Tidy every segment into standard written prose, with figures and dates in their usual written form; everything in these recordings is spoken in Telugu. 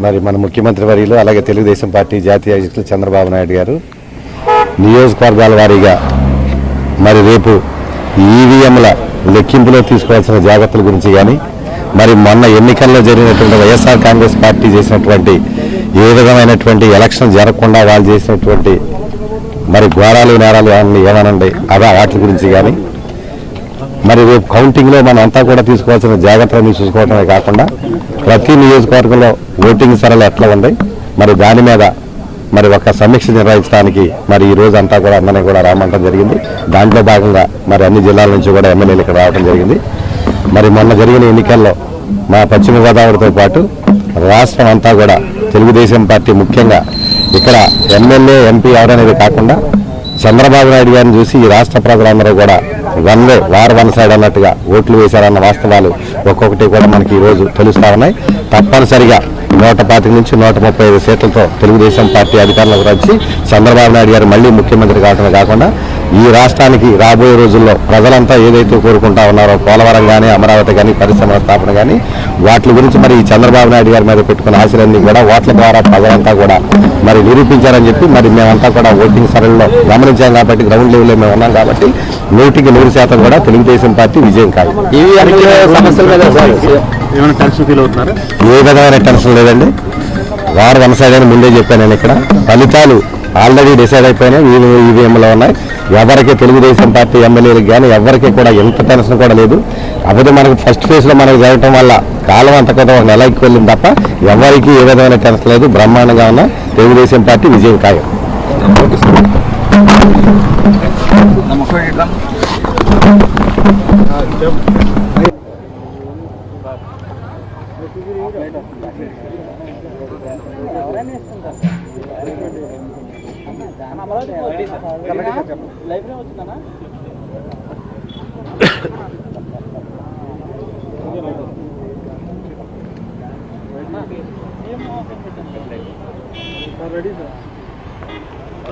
మరి మన ముఖ్యమంత్రి వర్యులు అలాగే తెలుగుదేశం పార్టీ జాతీయ అధ్యక్షులు చంద్రబాబు నాయుడు గారు నియోజకవర్గాల వారీగా మరి రేపు ఈవీఎంల లెక్కింపులో తీసుకోవాల్సిన జాగ్రత్తల గురించి కానీ మరి మొన్న ఎన్నికల్లో జరిగినటువంటి వైఎస్ఆర్ కాంగ్రెస్ పార్టీ చేసినటువంటి ఏ విధమైనటువంటి ఎలక్షన్ జరగకుండా వాళ్ళు చేసినటువంటి మరి ఘోరాలు నేరాలు ఏమనండి వాటి గురించి కానీ మరి రేపు కౌంటింగ్లో మనం అంతా కూడా తీసుకోవాల్సిన జాగ్రత్తలు చూసుకోవడమే కాకుండా ప్రతి నియోజకవర్గంలో ఓటింగ్ సరళి ఎట్లా ఉంది మరి దాని మీద మరి ఒక సమీక్ష నిర్వహించడానికి మరి ఈ రోజు అంతా కూడా అందరినీ కూడా రామంటం జరిగింది. దాంట్లో భాగంగా మరి అన్ని జిల్లాల నుంచి కూడా ఎమ్మెల్యేలు ఇక్కడ రావడం జరిగింది. మరి మొన్న జరిగిన ఎన్నికల్లో మా పశ్చిమ గోదావరితో పాటు రాష్ట్రం అంతా కూడా తెలుగుదేశం పార్టీ ముఖ్యంగా ఇక్కడ ఎమ్మెల్యే ఎంపీ ఎవరనేది కాకుండా చంద్రబాబు నాయుడు గారిని చూసి ఈ రాష్ట్ర ప్రజలందరూ కూడా వన్ సైడ్ అన్నట్టుగా ఓట్లు వేశారన్న వాస్తవాలు ఒక్కొక్కటి కూడా మనకి ఈరోజు తెలుస్తా ఉన్నాయి. తప్పనిసరిగా 125 నుంచి 135 సీట్లతో తెలుగుదేశం పార్టీ అధికారంలోకి వచ్చి చంద్రబాబు నాయుడు గారు మళ్లీ ముఖ్యమంత్రి కావడమే కాకుండా ఈ రాష్ట్రానికి రాబోయే రోజుల్లో ప్రజలంతా ఏదైతే కోరుకుంటా ఉన్నారో పోలవరం కానీ అమరావతి కానీ పరిశ్రమల స్థాపన కానీ వాటి గురించి మరి ఈ చంద్రబాబు నాయుడు గారి మీద పెట్టుకున్న ఆశలన్నీ కూడా ఓట్ల ద్వారా ప్రజలంతా కూడా మరి నిరూపించారని చెప్పి మరి మేమంతా కూడా ఓటింగ్ సరళిలో గమనించాం కాబట్టి గ్రౌండ్ లెవెల్లో మేము ఉన్నాం కాబట్టి 100% కూడా తెలుగుదేశం పార్టీ విజయం కాదు. ఏ విధమైన టెన్షన్ లేదండి. వన్ సైడ్ అని ముందే చెప్పాను. నేను ఇక్కడ ఫలితాలు ఆల్రెడీ డిసైడ్ అయిపోయినాయి, ఈవీఎంలో ఉన్నాయి. ఎవరికి తెలుగుదేశం పార్టీ ఎమ్మెల్యేలకు కానీ ఎవరికి కూడా ఎంత టెన్షన్ కూడా లేదు. అప్పుడు మనకు ఫస్ట్ ఫేజ్లో మనకు జరగటం వల్ల కాలం అంత కొంత ఒక నెలకి వెళ్ళింది తప్ప ఎవరికి ఏ విధమైన టెన్షన్ లేదు. బ్రహ్మాండంగా ఉన్న తెలుగుదేశం పార్టీ విజయం ఖాయం.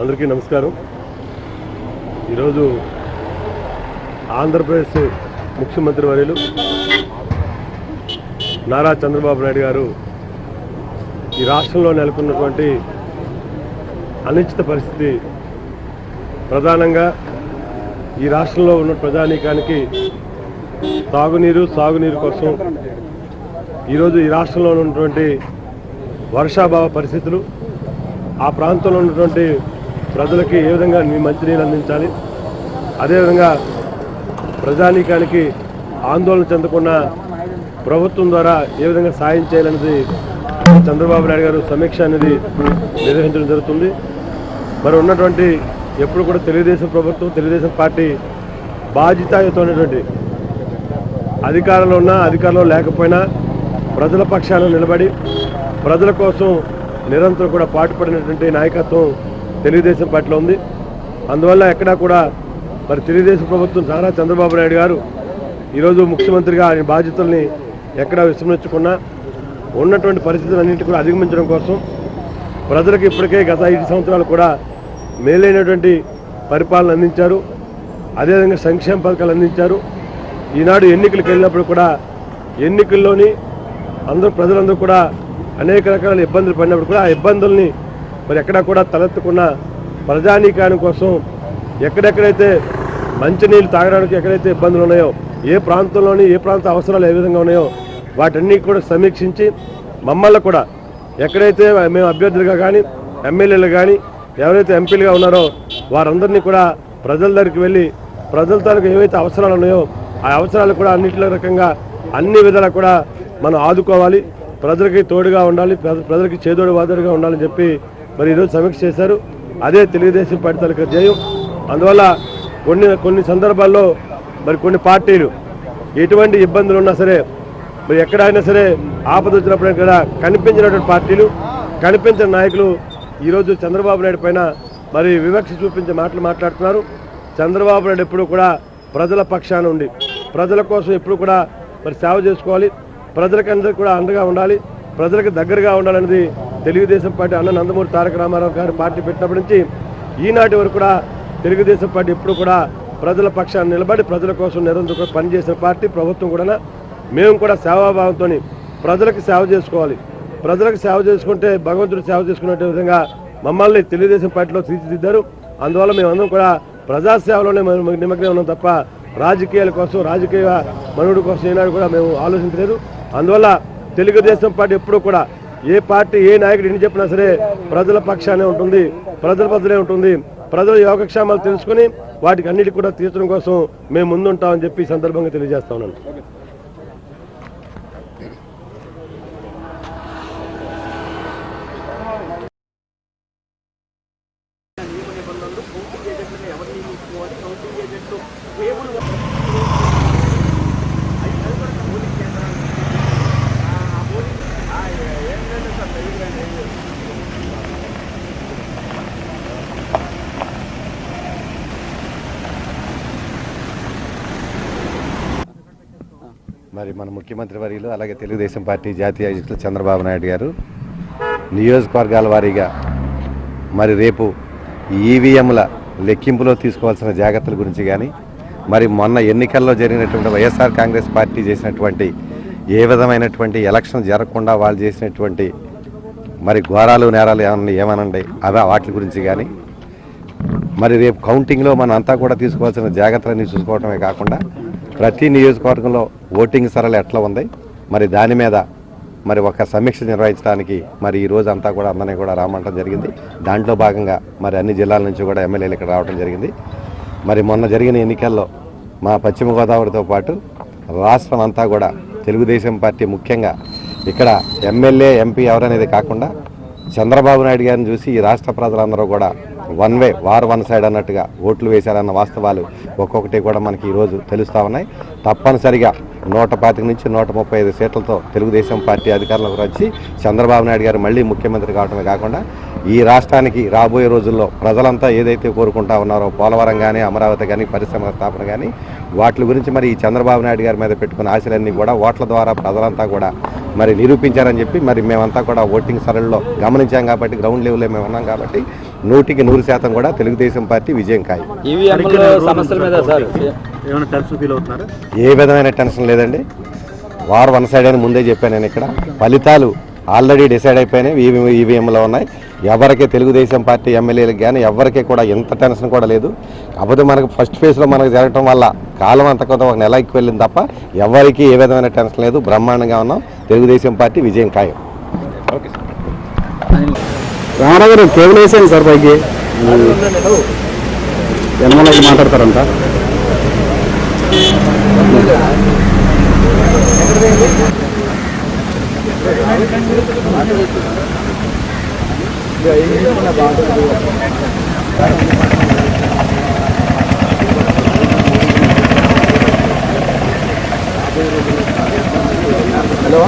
అందరికీ నమస్కారం. ఈరోజు ఆంధ్రప్రదేశ్ ముఖ్యమంత్రి వర్యులు నారా చంద్రబాబు నాయుడు గారు ఈ రాష్ట్రంలో నెలకొన్నటువంటి అనిశ్చిత పరిస్థితి ప్రధానంగా ఈ రాష్ట్రంలో ఉన్న ప్రజానీకానికి సాగునీరు కోసం ఈరోజు ఈ రాష్ట్రంలో ఉన్నటువంటి వర్షాభావ పరిస్థితులు, ఆ ప్రాంతంలో ఉన్నటువంటి ప్రజలకి ఏ విధంగా మంచినీళ్ళు అందించాలి, అదేవిధంగా ప్రజానీకానికి ఆందోళన చెందకుండా ప్రభుత్వం ద్వారా ఏ విధంగా సాయం చేయాలనేది చంద్రబాబు నాయుడు గారు సమీక్ష అనేది నిర్వహించడం జరుగుతుంది. మరి ఉన్నటువంటి ఎప్పుడు కూడా తెలుగుదేశం ప్రభుత్వం, తెలుగుదేశం పార్టీ బాధ్యతాయుతమైనటువంటి అధికారంలో ఉన్నా అధికారంలో లేకపోయినా ప్రజల పక్షాన నిలబడి ప్రజల కోసం నిరంతరం కూడా పాటుపడినటువంటి నాయకత్వం తెలుగుదేశం పార్టీలో ఉంది. అందువల్ల ఎక్కడా కూడా మరి తెలుగుదేశం ప్రభుత్వం నారా చంద్రబాబు నాయుడు గారు ఈరోజు ముఖ్యమంత్రిగా ఆయన బాధ్యతల్ని ఎక్కడా విస్మరించకుండా ఉన్నటువంటి పరిస్థితులన్నింటినీ కూడా అధిగమించడం కోసం ప్రజలకు ఇప్పటికే గత 5 సంవత్సరాలు కూడా మేలైనటువంటి పరిపాలన అందించారు. అదేవిధంగా సంక్షేమ పథకాలు అందించారు. ఈనాడు ఎన్నికలకు వెళ్ళినప్పుడు కూడా ఎన్నికల్లోని ప్రజలందరూ కూడా అనేక రకాల ఇబ్బందులు పడినప్పుడు కూడా ఆ ఇబ్బందుల్ని మరి ఎక్కడా కూడా తలెత్తకుండా ప్రజానీకాని కోసం ఎక్కడెక్కడైతే మంచినీళ్ళు తాగడానికి ఎక్కడైతే ఇబ్బందులు ఉన్నాయో, ఏ ప్రాంతంలోని ఏ ప్రాంత అవసరాలు ఏ విధంగా ఉన్నాయో వాటన్నీ కూడా సమీక్షించి మమ్మల్ని కూడా ఎక్కడైతే మేము అభ్యర్థులుగా కానీ ఎమ్మెల్యేలు కానీ ఎవరైతే ఎంపీలుగా ఉన్నారో వారందరినీ కూడా ప్రజల దగ్గరికి వెళ్ళి ప్రజల తాలూకు ఏవైతే అవసరాలు ఉన్నాయో ఆ అవసరాలు కూడా అన్నింటి రకంగా అన్ని విధాలా కూడా మనం ఆదుకోవాలి, ప్రజలకి తోడుగా ఉండాలి, ప్రజలకి చేదోడు వాదోడుగా ఉండాలని చెప్పి మరి ఈరోజు సమీక్ష చేశారు. అదే తెలుగుదేశం పార్టీ తాలూకు ధ్యేయం. అందువల్ల కొన్ని సందర్భాల్లో మరి కొన్ని పార్టీలు ఎటువంటి ఇబ్బందులు ఉన్నా సరే మరి ఎక్కడైనా సరే ఆపద వచ్చినప్పుడు కూడా కనిపించినటువంటి పార్టీలు, కనిపించిన నాయకులు ఈరోజు చంద్రబాబు నాయుడు పైన మరి వివక్ష చూపించే మాటలు మాట్లాడుతున్నారు. చంద్రబాబు నాయుడు ఎప్పుడు కూడా ప్రజల పక్షాన ఉండి ప్రజల కోసం ఎప్పుడు కూడా మరి సేవ చేసుకోవాలి, ప్రజలకి అందరికీ కూడా అండగా ఉండాలి, ప్రజలకు దగ్గరగా ఉండాలనేది తెలుగుదేశం పార్టీ అన్న నందమూరి తారక రామారావు గారు పార్టీ పెట్టినప్పటి నుంచి ఈనాటి వరకు కూడా తెలుగుదేశం పార్టీ ఎప్పుడు కూడా ప్రజల పక్షాన్ని నిలబడి ప్రజల కోసం నిరంతరం పనిచేసిన పార్టీ ప్రభుత్వం కూడా. మేము కూడా సేవాభావంతో ప్రజలకు సేవ చేసుకోవాలి. ప్రజలకు సేవ చేసుకుంటే భగవంతుడు సేవ చేసుకునే విధంగా మమ్మల్ని తెలుగుదేశం పార్టీలో తీర్చిదిద్దారు. అందువల్ల మేమందరం కూడా ప్రజాసేవలోనే నిమగ్నం ఉన్నాం తప్ప రాజకీయాల కోసం, రాజకీయ మనుగడ కోసం ఏనాడు కూడా మేము ఆలోచించలేదు. అందువల్ల తెలుగుదేశం పార్టీ ఎప్పుడూ కూడా ఏ పార్టీ ఏ నాయకుడు ఎన్ని చెప్పినా సరే ప్రజల పక్షానే ఉంటుంది, ప్రజల బదులే ఉంటుంది. ప్రజల యోగక్షేమాలు తెలుసుకుని వాటికి అన్నిటికీ కూడా తీర్చడం కోసం మేము ముందుంటామని చెప్పి ఈ సందర్భంగా తెలియజేస్తా ఉన్నాను. మరి మన ముఖ్యమంత్రి వర్యులు అలాగే తెలుగుదేశం పార్టీ జాతీయ అధ్యక్షులు చంద్రబాబు నాయుడు గారు నియోజకవర్గాల వారీగా మరి రేపు ఈవీఎంల లెక్కింపులో తీసుకోవాల్సిన జాగ్రత్తల గురించి కానీ, మరి మొన్న ఎన్నికల్లో జరిగినటువంటి వైఎస్ఆర్ కాంగ్రెస్ పార్టీ చేసినటువంటి ఏ విధమైనటువంటి ఎలక్షన్ జరగకుండా వాళ్ళు చేసినటువంటి మరి ఘోరాలు నేరాలు ఏమనండి అవి వాటి గురించి కానీ, మరి రేపు కౌంటింగ్లో మన అంతా కూడా తీసుకోవాల్సిన జాగ్రత్తలన్నీ చూసుకోవడమే కాకుండా ప్రతి నియోజకవర్గంలో ఓటింగ్ సరళి ఎట్లా ఉంది మరి దాని మీద మరి ఒక సమీక్ష నిర్వహించడానికి మరి ఈ రోజు అంతా కూడా అందరినీ కూడా రామంటం జరిగింది. దాంట్లో భాగంగా మరి అన్ని జిల్లాల నుంచి కూడా ఎమ్మెల్యేలు ఇక్కడ రావడం జరిగింది. మరి మొన్న జరిగిన ఎన్నికల్లో మా పశ్చిమ గోదావరితో పాటు రాష్ట్రం అంతా కూడా తెలుగుదేశం పార్టీ ముఖ్యంగా ఇక్కడ ఎమ్మెల్యే ఎంపీ ఎవరనేది కాకుండా చంద్రబాబు నాయుడు గారిని చూసి ఈ రాష్ట్ర ప్రజలందరూ కూడా one way war one side అన్నట్టుగా ఓట్లు వేశారన్న వాస్తవాలు ఒక్కొక్కటి కూడా మనకి ఈరోజు తెలుస్తూ ఉన్నాయి. తప్పనిసరిగా 125 నుంచి 135 సీట్లతో తెలుగుదేశం పార్టీ అధికారంలోకి వచ్చి చంద్రబాబు నాయుడు గారు మళ్ళీ ముఖ్యమంత్రి కావడమే కాకుండా ఈ రాష్ట్రానికి రాబోయే రోజుల్లో ప్రజలంతా ఏదైతే కోరుకుంటా ఉన్నారో పోలవరం కానీ, అమరావతి కానీ, పరిశ్రమల స్థాపన కానీ వాటి గురించి మరి ఈ చంద్రబాబు నాయుడు గారి మీద పెట్టుకున్న ఆశలన్నీ కూడా ఓట్ల ద్వారా ప్రజలంతా కూడా మరి నిరూపించారని చెప్పి మరి మేమంతా కూడా ఓటింగ్ సరళిలో గమనించాం కాబట్టి గ్రౌండ్ లెవెల్లో మేము ఉన్నాం కాబట్టి 100% కూడా తెలుగుదేశం పార్టీ విజయం ఖాయం. ఏ విధమైన టెన్షన్ లేదండి. వార్ వన్ సైడ్ అని ముందే చెప్పాను నేను. ఇక్కడ ఫలితాలు ఆల్రెడీ డిసైడ్ అయిపోయినాయి, ఈవీఎంలో ఉన్నాయి. ఎవరికి తెలుగుదేశం పార్టీ ఎమ్మెల్యేలకు కానీ ఎవరికి కూడా ఎంత టెన్షన్ కూడా లేదు. కాకపోతే మనకు ఫస్ట్ ఫేజ్లో మనకు జరగటం వల్ల కాలం అంత కొంత ఒక నెల ఎక్కువ వెళ్ళింది తప్ప ఎవరికి ఏ విధమైన టెన్షన్ లేదు. బ్రహ్మాండంగా ఉన్నాం. తెలుగుదేశం పార్టీ విజయం ఖాయం. ఓకే రామారావు గారు కేబుల్ వేసాను సార్ పైకి ఎమ్మెల్యేకి మాట్లాడతారంట. హలో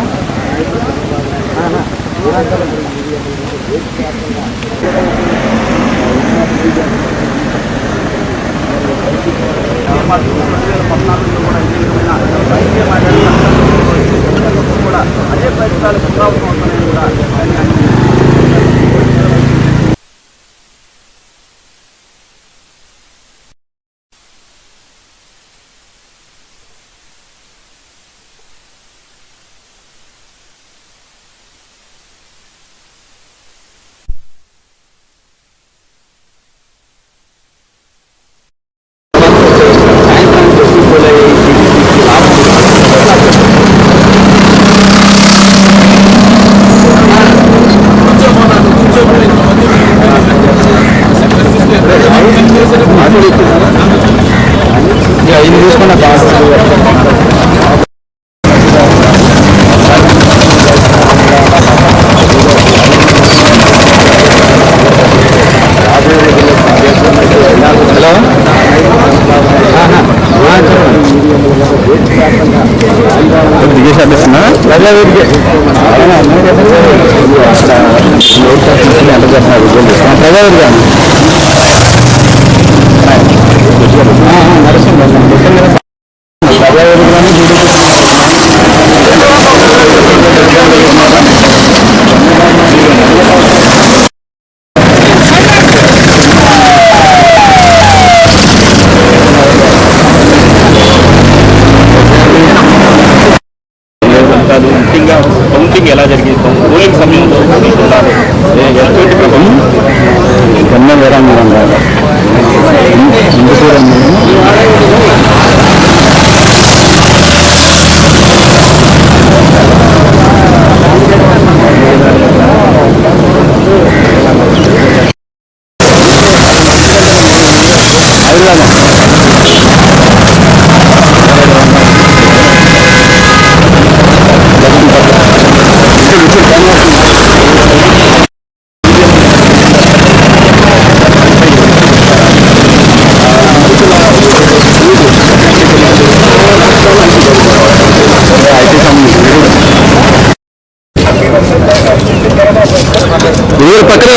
అదే ప్రయత్నాలు పునరావృతం అవుతున్నాయని కూడా ఇది తీసుకున్న దిగేసేస్తున్నా ప్రజావేదిక ప్రజావేదిక ముఖ్యంగా పోలింగ్ సమయంలో ఎటువంటి ప్రభావం కన్నా వేరే మీరు పక్కన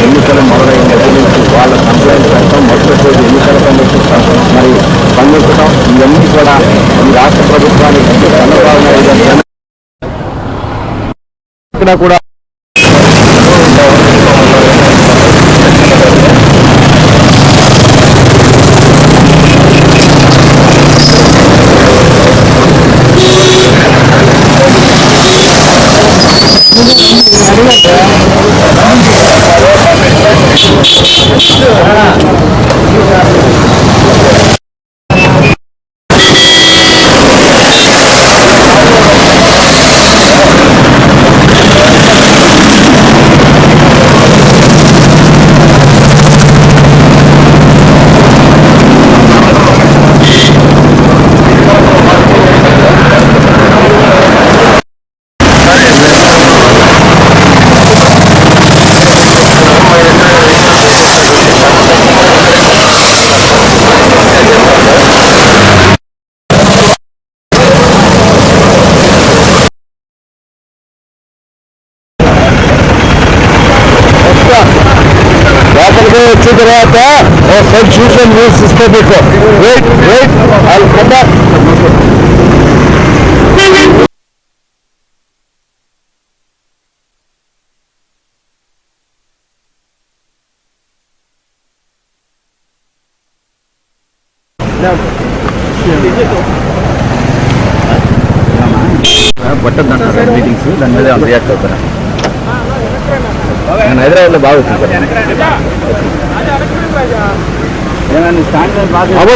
ఎన్నికలు మొదలైన వాళ్ళ కంప్లైంట్ పెట్టడం మొదటి ఎన్నికల కమిషన్ మరి స్పందించడం ఇవన్నీ కూడా ఈ రాష్ట్ర ప్రభుత్వానికి చంద్రబాబు నాయుడు గారు ఇక్కడ కూడా వచ్చిన తర్వాత ఒకసారి చూసాను న్యూస్ ఇస్తే మీకు వెయిట్ వాళ్ళు కదా పట్టద్దంటారు మీటింగ్స్ దాని మీద రియాక్ట్ అవుతారా నేను హైదరాబాద్లో బాగా వచ్చింది సార్ బాగా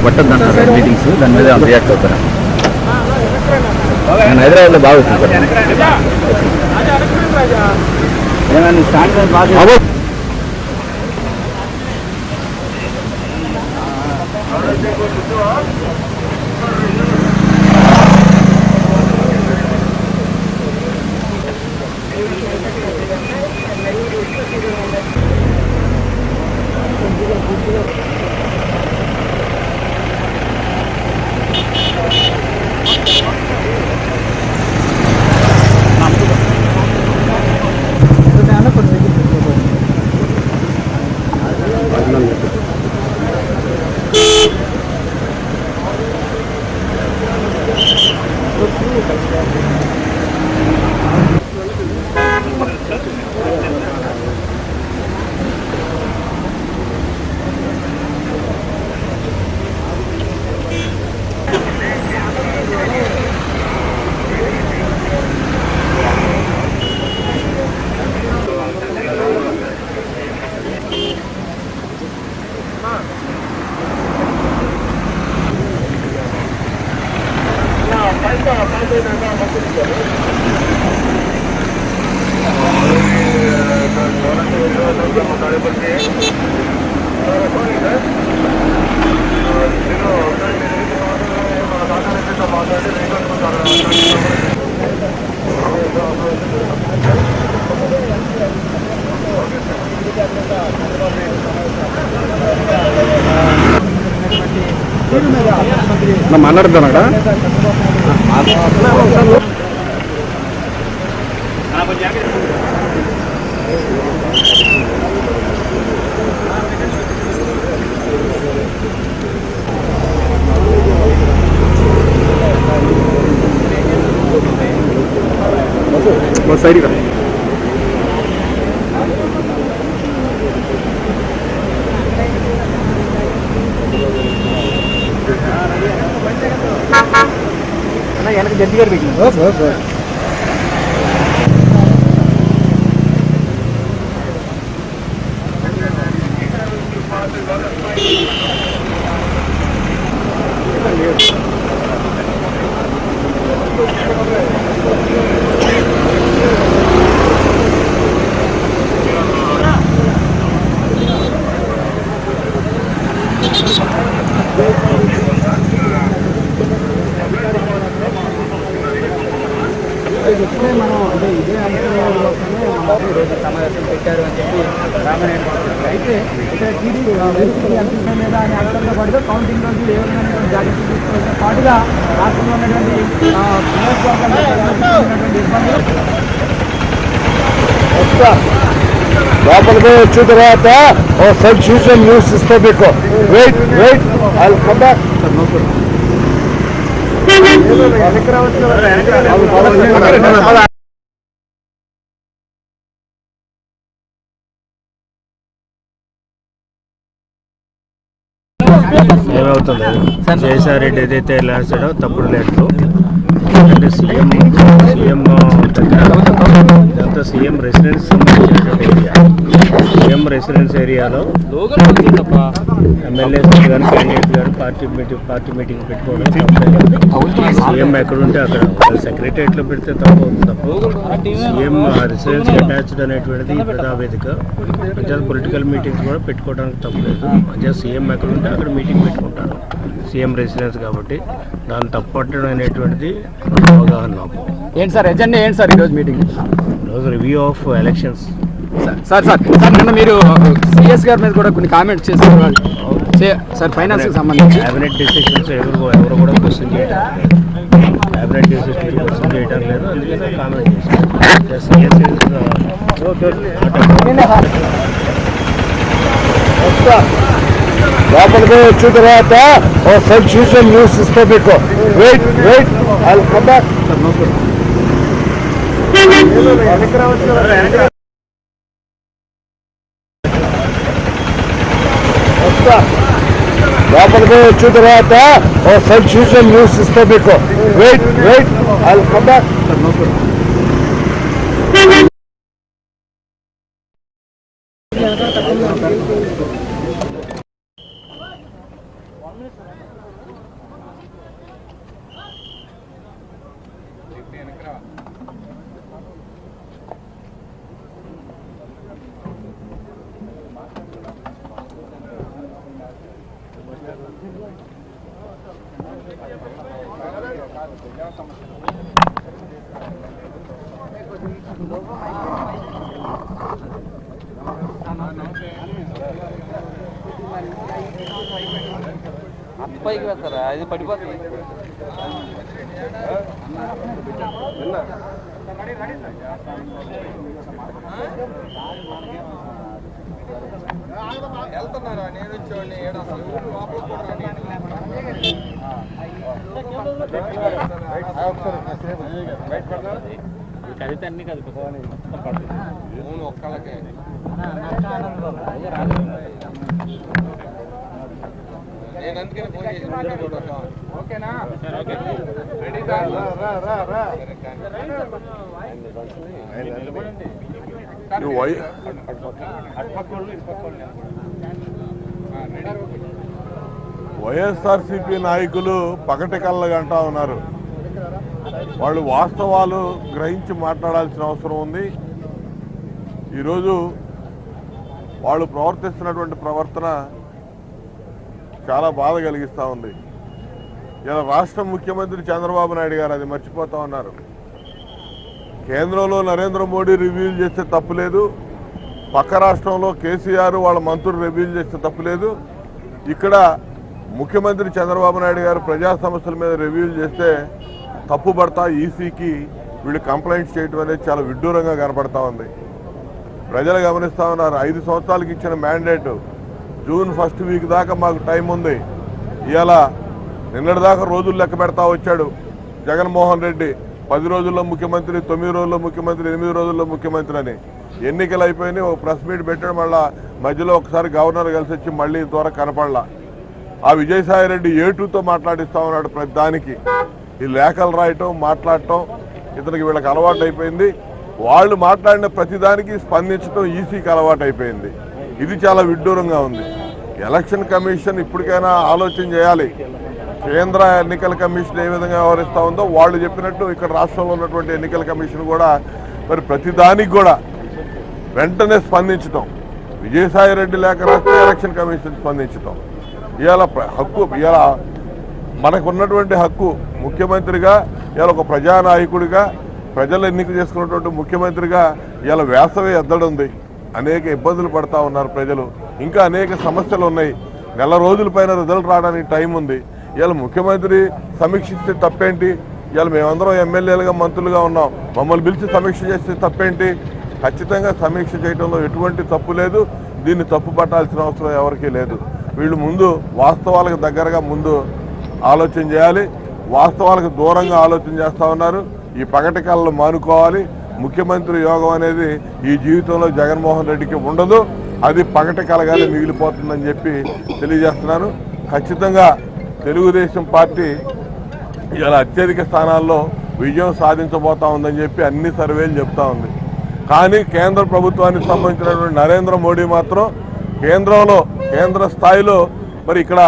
పట్టద్దంటారు మీటింగ్స్ దాని మీద రియాక్ట్ అవుతారా నేను హైదరాబాద్లో బాగా వచ్చింది సార్ బాగా మాట్లాడుతాను అక్కడ సైడ్గా వెనక జడ్జి గారు పెట్టింది చెప్తే మనం అంటే ఇదే అనుకునే ఈరోజు సమావేశం పెట్టారు అని చెప్పి రామనాయుడు అయితే ఇక్కడ టీడీపీ అంశం మీద అని అంశంతో పాటుగా కౌంటింగ్ రోజు ఏ విధంగా జాగ్రత్తలు తీసుకోవాల్సిన పాటుగా రాష్ట్రంలో ఉన్నటువంటి ఇబ్బందులు లోపలికి వచ్చిన తర్వాత సైడ్ చూసిన న్యూస్ ఇస్తే మీకు వెయిట్ ఐ కమ్ బ్యాక్ ఏమవుతుంది జయసారెడ్డి ఏదైతే రాశాడో తప్పుడు లేదు. ఎందుకంటే సీఎం ఇదంతా సీఎం రెసిడెన్స్ సంబంధించినటువంటి ఏరియా. సీఎం రెసిడెన్స్ ఏరియాలో ఎమ్మెల్యేస్ కానీ క్యాండిడేట్స్ కానీ పార్టీ మీటింగ్ పెట్టుకోవడం సీఎం ఎక్కడుంటే అక్కడ సెక్రటరియట్లో పెడితే తప్పు అవుతుంది తప్ప సీఎం రెసిడెన్స్ అటాచ్డ్ అనేటువంటిది ప్రజావేదిక పొలిటికల్ మీటింగ్స్ కూడా పెట్టుకోవడానికి తప్పలేదు. అంటే సీఎం ఎక్కడుంటే అక్కడ మీటింగ్ పెట్టుకుంటారు సీఎం రెసిడెన్స్ కాబట్టి దాన్ని తప్పట్టడం అనేటువంటిది అవగాహన నాకు. ఏంటి సార్ ఎజెండా ఏంటి సార్ ఈరోజు మీటింగ్? ఈరోజు రివ్యూ ఆఫ్ ఎలక్షన్స్. సార్ నిన్న మీరు సిఎస్ గారి మీద కూడా కొన్ని కామెంట్స్ చేశారు సార్ ఫైనాన్స్ కి సంబంధించి. క్యాబినెట్ డెసిషన్స్ ఎవరు కూడా క్వశ్చన్ చేయడం లేదు. క్యాబినెట్ డెసిషన్స్ క్వశ్చన్ చేయడం లేదు. అందుకే కామెంట్ చేశారు. లోపలికి వచ్చిన తర్వాత సైడ్ చూసిన న్యూస్ ఇస్తే మీకు వెయిట్ ఐ కమ్ బ్యాక్ లోపలికి వచ్చిన తర్వాత సైడ్ చూసిన న్యూస్ ఇస్తే మీకు వెయిట్ ఐ కమ్ బ్యాక్ పైకి వెళ్తారా? అది పడిపోతుంది. వెళ్తున్నారా? నేను వచ్చేవాడిని కలితే అన్ని కలుపుకోవాలి ఒక్కళ్ళకే. నేను అందుకని ఫోన్ చేసి ఓకేనా? వైఎస్ఆర్సీపీ నాయకులు పగటి కళ్ళగా అంటా ఉన్నారు. వాళ్ళు వాస్తవాలు గ్రహించి మాట్లాడాల్సిన అవసరం ఉంది. ఈరోజు వాళ్ళు ప్రవర్తిస్తున్నటువంటి ప్రవర్తన చాలా బాధ కలిగిస్తూ ఉంది. ఇలా రాష్ట్ర ముఖ్యమంత్రి చంద్రబాబు నాయుడు గారు అది మర్చిపోతా ఉన్నారు. కేంద్రంలో నరేంద్ర మోడీ రివ్యూలు చేస్తే తప్పులేదు, పక్క రాష్ట్రంలో కేసీఆర్ వాళ్ళ మంత్రులు రివ్యూలు చేస్తే తప్పులేదు. ఇక్కడ ముఖ్యమంత్రి చంద్రబాబు నాయుడు గారు ప్రజా సమస్యల మీద రివ్యూలు చేస్తే తప్పుపడతా ఈసీకి వీళ్ళు కంప్లైంట్స్ చేయడం అనేది చాలా విడ్డూరంగా కనపడతా ఉంది. ప్రజలు గమనిస్తూ ఉన్నారు. 5 సంవత్సరాలకు ఇచ్చిన మ్యాండేట్ జూన్ 1st వీక్ దాకా మాకు టైం ఉంది. ఇవాళ నిన్నటిదాకా రోజులు లెక్క పెడతా వచ్చాడు జగన్మోహన్ రెడ్డి. 10 రోజుల్లో ముఖ్యమంత్రి, 9 రోజుల్లో ముఖ్యమంత్రి, 8 రోజుల్లో ముఖ్యమంత్రి అని. ఎన్నికలు అయిపోయినాయి, ఒక ప్రెస్ మీట్ పెట్టాడు. మళ్ళా మధ్యలో ఒకసారి గవర్నర్ కలిసి వచ్చి మళ్ళీ ఇంతవరకు కనపడలా. ఆ విజయసాయి రెడ్డి A2తో మాట్లాడిస్తా ఉన్నాడు ప్రతి దానికి. ఈ లేఖలు రాయటం, మాట్లాడటం ఇతనికి వీళ్ళకి అలవాటు అయిపోయింది. వాళ్ళు మాట్లాడిన ప్రతిదానికి స్పందించడం ఈసీకి అలవాటు అయిపోయింది. ఇది చాలా విడ్డూరంగా ఉంది. ఎలక్షన్ కమిషన్ ఇప్పటికైనా ఆలోచన చేయాలి. కేంద్ర ఎన్నికల కమిషన్ ఏ విధంగా వ్యవహరిస్తూ ఉందో వాళ్ళు చెప్పినట్టు ఇక్కడ రాష్ట్రంలో ఉన్నటువంటి ఎన్నికల కమిషన్ కూడా మరి ప్రతిదానికి కూడా వెంటనే స్పందించటం. విజయసాయి రెడ్డి లేఖ రాస్తే ఎలక్షన్ కమిషన్ స్పందించటం ఇవాళ హక్కు. ఇవాళ మనకున్నటువంటి హక్కు ముఖ్యమంత్రిగా, ఇవాళ ఒక ప్రజానాయకుడిగా, ప్రజలు ఎన్నిక చేసుకున్నటువంటి ముఖ్యమంత్రిగా ఇవాళ వేసవి ఎద్దడుంది. అనేక ఇబ్బందులు పడతా ఉన్నారు ప్రజలు. ఇంకా అనేక సమస్యలు ఉన్నాయి. నెల రోజుల పైన రిజల్ట్ రావడానికి టైం ఉంది. ఇవాళ ముఖ్యమంత్రి సమీక్షిస్తే తప్పేంటి? ఇవాళ మేమందరం ఎమ్మెల్యేలుగా, మంత్రులుగా ఉన్నాం. మమ్మల్ని పిలిచి సమీక్ష చేస్తే తప్పేంటి? ఖచ్చితంగా సమీక్ష చేయడంలో ఎటువంటి తప్పు లేదు. దీన్ని తప్పు పట్టాల్సిన అవసరం ఎవరికీ లేదు. వీళ్ళు ముందు వాస్తవాలకు దగ్గరగా ముందు ఆలోచన చేయాలి. వాస్తవాలకు దూరంగా ఆలోచన చేస్తూ ఉన్నారు. ఈ పగటి కళలు మానుకోవాలి. ముఖ్యమంత్రి యోగం అనేది ఈ జీవితంలో జగన్మోహన్ రెడ్డికి ఉండదు. అది పగటి కళగానే మిగిలిపోతుందని చెప్పి తెలియజేస్తున్నాను. ఖచ్చితంగా తెలుగుదేశం పార్టీ ఇలా అత్యధిక స్థానాల్లో విజయం సాధించబోతా ఉందని చెప్పి అన్ని సర్వేలు చెప్తా ఉంది. కానీ కేంద్ర ప్రభుత్వానికి సంబంధించినటువంటి నరేంద్ర మోడీ మాత్రం కేంద్ర స్థాయిలో మరి ఇక్కడ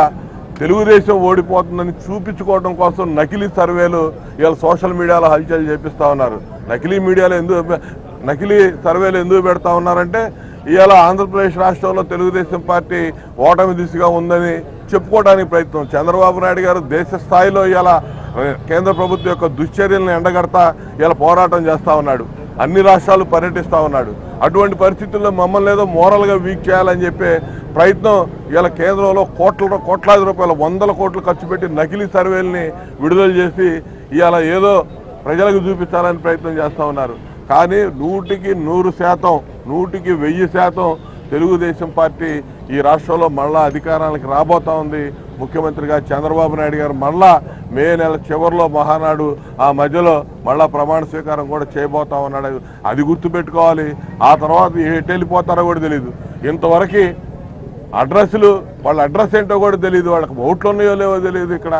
తెలుగుదేశం ఓడిపోతుందని చూపించుకోవడం కోసం నకిలీ సర్వేలు ఇవాళ సోషల్ మీడియాలో హల్చల్ చేపిస్తూ ఉన్నారు. నకిలీ సర్వేలు ఎందుకు పెడతా ఉన్నారంటే ఇవాళ ఆంధ్రప్రదేశ్ రాష్ట్రంలో తెలుగుదేశం పార్టీ ఓటమి దిశగా ఉందని చెప్పుకోవడానికి ప్రయత్నం. చంద్రబాబు నాయుడు గారు దేశ స్థాయిలో ఇవాళ కేంద్ర ప్రభుత్వం యొక్క దుశ్చర్యలను ఎండగడతా ఇవాళ పోరాటం చేస్తూ ఉన్నాడు. అన్ని రాష్ట్రాలు పర్యటిస్తూ ఉన్నాడు. అటువంటి పరిస్థితుల్లో మమ్మల్ని ఏదో మోరల్గా వీక్ చేయాలని చెప్పే ప్రయత్నం ఇవాళ కేంద్రంలో కోట్లాది రూపాయలు, 100 కోట్లు ఖర్చు పెట్టి నకిలీ సర్వేల్ని విడుదల చేసి ఇవాళ ఏదో ప్రజలకు చూపించాలని ప్రయత్నం చేస్తూ ఉన్నారు. కానీ 100కి 100%, 100కి 1000% తెలుగుదేశం పార్టీ ఈ రాష్ట్రంలో మళ్ళా అధికారానికి రాబోతా ఉంది. ముఖ్యమంత్రిగా చంద్రబాబు నాయుడు గారు మళ్ళా మే నెల చివరిలో మహానాడు ఆ మధ్యలో మళ్ళా ప్రమాణ స్వీకారం కూడా చేయబోతా ఉన్నాడు. అది గుర్తుపెట్టుకోవాలి. ఆ తర్వాత ఎటు వెళ్ళిపోతారో కూడా తెలియదు. ఇంతవరకు వాళ్ళ అడ్రస్ ఏంటో కూడా తెలియదు. వాళ్ళకి ఓట్లు ఉన్నాయో లేవో తెలియదు. ఇక్కడ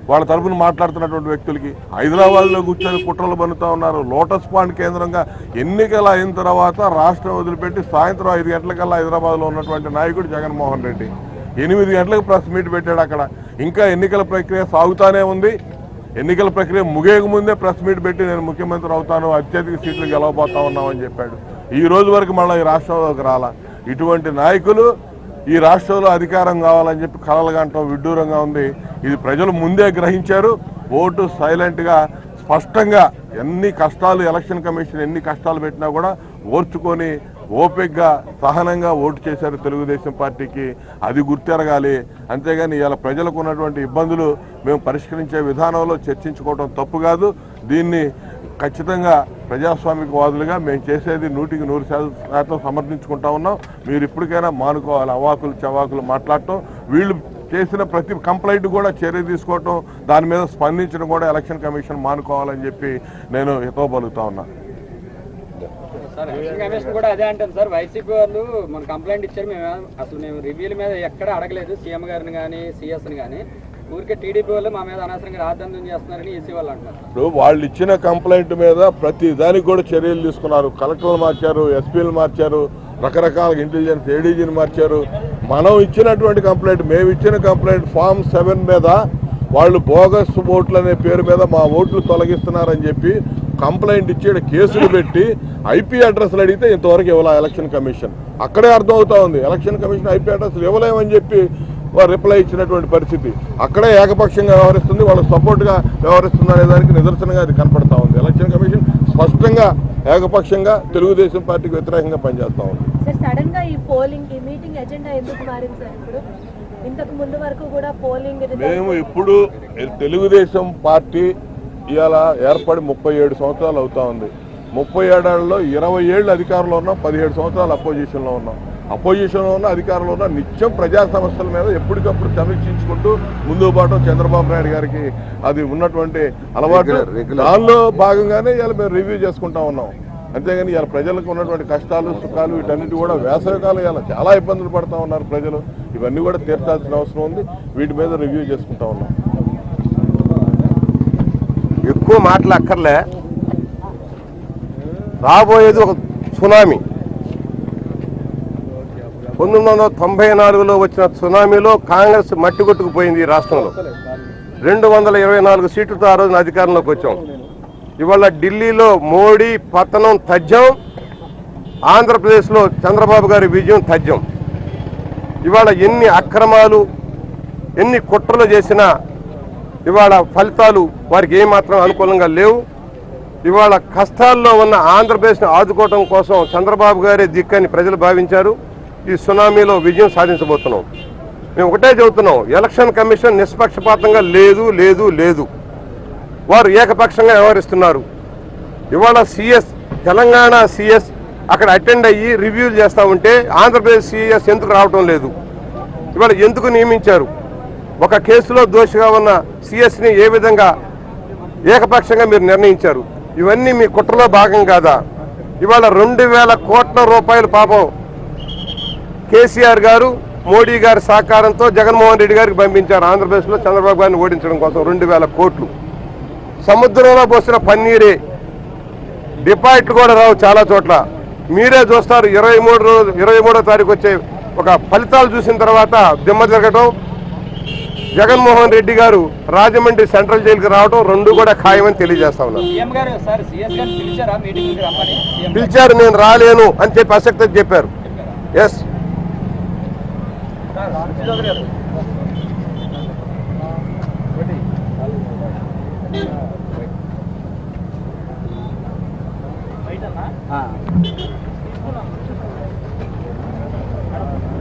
వాళ్ళ తరఫున మాట్లాడుతున్నటువంటి వ్యక్తులకి హైదరాబాద్లో కూర్చొని కుట్రలు పన్నుతూ ఉన్నారు. లోటస్ పాండ్ కేంద్రంగా ఎన్నికలు అయిన తర్వాత రాష్ట్రం వదిలిపెట్టి సాయంత్రం 5 గంటలకల్లా హైదరాబాద్లో ఉన్నటువంటి నాయకుడు జగన్మోహన్ రెడ్డి 8 గంటలకు ప్రెస్ మీట్ పెట్టాడు. అక్కడ ఇంకా ఎన్నికల ప్రక్రియ సాగుతానే ఉంది. ఎన్నికల ప్రక్రియ ముగియక ముందే ప్రెస్ మీట్ పెట్టి నేను ముఖ్యమంత్రి అవుతాను, అత్యధిక సీట్లు గెలవబోతా ఉన్నామని చెప్పాడు. ఈ రోజు వరకు మళ్ళీ ఈ రాష్ట్రంలోకి రాలా. ఇటువంటి నాయకులు ఈ రాష్ట్రంలో అధికారం కావాలని చెప్పి కలలుగంటం విడ్డూరంగా ఉంది. ఇది ప్రజలు ముందే గ్రహించారు. ఓటు సైలెంట్గా స్పష్టంగా ఎన్ని కష్టాలు ఎలక్షన్ కమిషన్ ఎన్ని కష్టాలు పెట్టినా కూడా ఓర్చుకొని ఓపికగా సహనంగా ఓటు చేశారు తెలుగుదేశం పార్టీకి. అది గుర్తెరగాలి. అంతేగాని ఇలా ప్రజలకు ఉన్నటువంటి ఇబ్బందులు మేము పరిష్కరించే విధానంలో చర్చించుకోవడం తప్పు కాదు. దీన్ని ఖచ్చితంగా ప్రజాస్వామికవాదులుగా మేము చేసేది 100కి 100% సమర్థించుకుంటా ఉన్నాం. మీరు ఇప్పటికైనా మానుకోవాలి అవాకులు చవాకులు మాట్లాడటం. వీళ్ళు చేసిన ప్రతి కంప్లైంట్ కూడా చర్య తీసుకోవటం, దాని మీద స్పందించడం కూడా ఎలక్షన్ కమిషన్ మానుకోవాలని చెప్పి నేను హితవు పలుకుతా ఉన్నా. సార్ ఎలక్షన్ కమిషన్ కూడా అదే అంటారు సార్. వైసీపీ వాళ్ళు మన కంప్లైంట్ ఇచ్చారు. మేము రివ్యూల మీద ఎక్కడ అడగలేదు సీఎం గారిని కానీ సిఎస్ని కానీ. ఊరికే టీడీపీ వాళ్ళు మా మీద అనవసరంగా రాద్ధాంతం చేస్తున్నారని ఈసీ వాళ్ళు అంటారు. ఇప్పుడు వాళ్ళు ఇచ్చిన కంప్లైంట్ మీద ప్రతి దానికి కూడా చర్యలు తీసుకున్నారు. కలెక్టర్లు మార్చారు, ఎస్పీలు మార్చారు, రకరకాల ఇంటెలిజెన్స్ ఏడీజీని మార్చారు. మనం ఇచ్చినటువంటి కంప్లైంట్, మేము ఇచ్చిన కంప్లైంట్ Form 7 మీద వాళ్ళు బోగస్ ఓట్లు అనే పేరు మీద మా ఓట్లు తొలగిస్తున్నారని చెప్పి కంప్లైంట్ ఇచ్చి కేసులు పెట్టి ఐపీ అడ్రస్లు అడిగితే ఇంతవరకు ఇవ్వాల ఎలక్షన్ కమిషన్. అక్కడే అర్థమవుతా ఉంది ఎలక్షన్ కమిషన్ ఐపీ అడ్రస్లు ఇవ్వలేమని చెప్పి వారు రిప్లై ఇచ్చినటువంటి పరిస్థితి. అక్కడే ఏకపక్షంగా వ్యవహరిస్తుంది, వాళ్ళకి సపోర్ట్గా వ్యవహరిస్తుంది అనే దానికి నిదర్శనంగా అది కనపడతా ఉంది. ఎలక్షన్ కమిషన్ స్పష్టంగా ఏకపక్షంగా తెలుగుదేశం పార్టీకి వ్యతిరేకంగా పనిచేస్తూ ఉంది. సడన్ గా ఈ పోలింగ్ ఈ మీటింగ్ ఎజెండా ఎందుకు మారింది సార్? ఇప్పుడు ఇంతకు ముందు వరకు కూడా పోలింగ్ మేము ఇప్పుడు తెలుగుదేశం పార్టీ ఇవాళ ఏర్పడి 37 సంవత్సరాలు అవుతా ఉంది. 37 ఏళ్లలో 20 ఏళ్ళు అధికారంలో ఉన్నాం, 17 సంవత్సరాలు అపోజిషన్లో ఉన్నాం. అపోజిషన్లో ఉన్న అధికారంలో ఉన్న నిత్యం ప్రజా సమస్యల మీద ఎప్పటికప్పుడు సమీక్షించుకుంటూ ముందుకు పోవడం చంద్రబాబు నాయుడు గారికి అది ఉన్నటువంటి అలవాటు. దానిలో భాగంగానే ఇవాళ మేము రివ్యూ చేసుకుంటా ఉన్నాం. అంతేగాని ఇవాళ ప్రజలకు ఉన్నటువంటి కష్టాలు సుఖాలు వీటన్నిటి కూడా వేసవికాలం ఇవాళ చాలా ఇబ్బందులు పడుతూ ఉన్నారు ప్రజలు. ఇవన్నీ కూడా తీర్చాల్సిన అవసరం ఉంది. వీటి మీద రివ్యూ చేసుకుంటా ఉన్నాం. ఎక్కువ మాటలు అక్కర్లే. రాబోయేది ఒక సునామీ. 1994లో వచ్చిన సునామీలో కాంగ్రెస్ మట్టి కొట్టుకుపోయింది ఈ రాష్ట్రంలో. 224 సీట్లతో ఆ రోజున అధికారంలోకి వచ్చాం. ఇవాళ ఢిల్లీలో మోడీ పతనం తథ్యం, ఆంధ్రప్రదేశ్లో చంద్రబాబు గారి విజయం తథ్యం. ఇవాళ ఎన్ని అక్రమాలు ఎన్ని కుట్రలు చేసినా ఇవాళ ఫలితాలు వారికి ఏమాత్రం అనుకూలంగా లేవు. ఇవాళ కష్టాల్లో ఉన్న ఆంధ్రప్రదేశ్ని ఆదుకోవడం కోసం చంద్రబాబు గారే దిక్కని ప్రజలు భావించారు. ఈ సునామీలో విజయం సాధించబోతున్నాం. మేము ఒకటే చెబుతున్నాం, ఎలక్షన్ కమిషన్ నిష్పక్షపాతంగా లేదు లేదు లేదు, వారు ఏకపక్షంగా వ్యవహరిస్తున్నారు. ఇవాళ సిఎస్ తెలంగాణ సిఎస్ అక్కడ అటెండ్ అయ్యి రివ్యూలు చేస్తూ ఉంటే ఆంధ్రప్రదేశ్ సిఎస్ ఎందుకు రావటం లేదు? ఇవాళ ఎందుకు నియమించారు? ఒక కేసులో దోషిగా ఉన్న సిఎస్ని ఏ విధంగా ఏకపక్షంగా మీరు నిర్ణయించారు? ఇవన్నీ మీ కుట్రలో భాగం కాదా? ఇవాళ 2000 కోట్ల రూపాయలు పాపం కేసీఆర్ గారు మోడీ గారి సహకారంతో జగన్మోహన్ రెడ్డి గారికి పంపించారు ఆంధ్రప్రదేశ్లో చంద్రబాబు గారిని ఓడించడం కోసం. 2000 కోట్లు సముద్రంలో పోసిన పన్నీరే. డిపాజిట్లు కూడా రావు చాలా చోట్ల. మీరే చూస్తారు 23వ తారీఖు వచ్చే ఒక ఫలితాలు చూసిన తర్వాత దిమ్మ జరగటం. జగన్మోహన్ రెడ్డి గారు రాజమండ్రి సెంట్రల్ జైలుకి రావడం రెండు కూడా ఖాయమని తెలియజేస్తా ఉన్నారు. పిలిచారు, నేను రాలేను అని చెప్పి అసక్తి చెప్పారు. ఎస్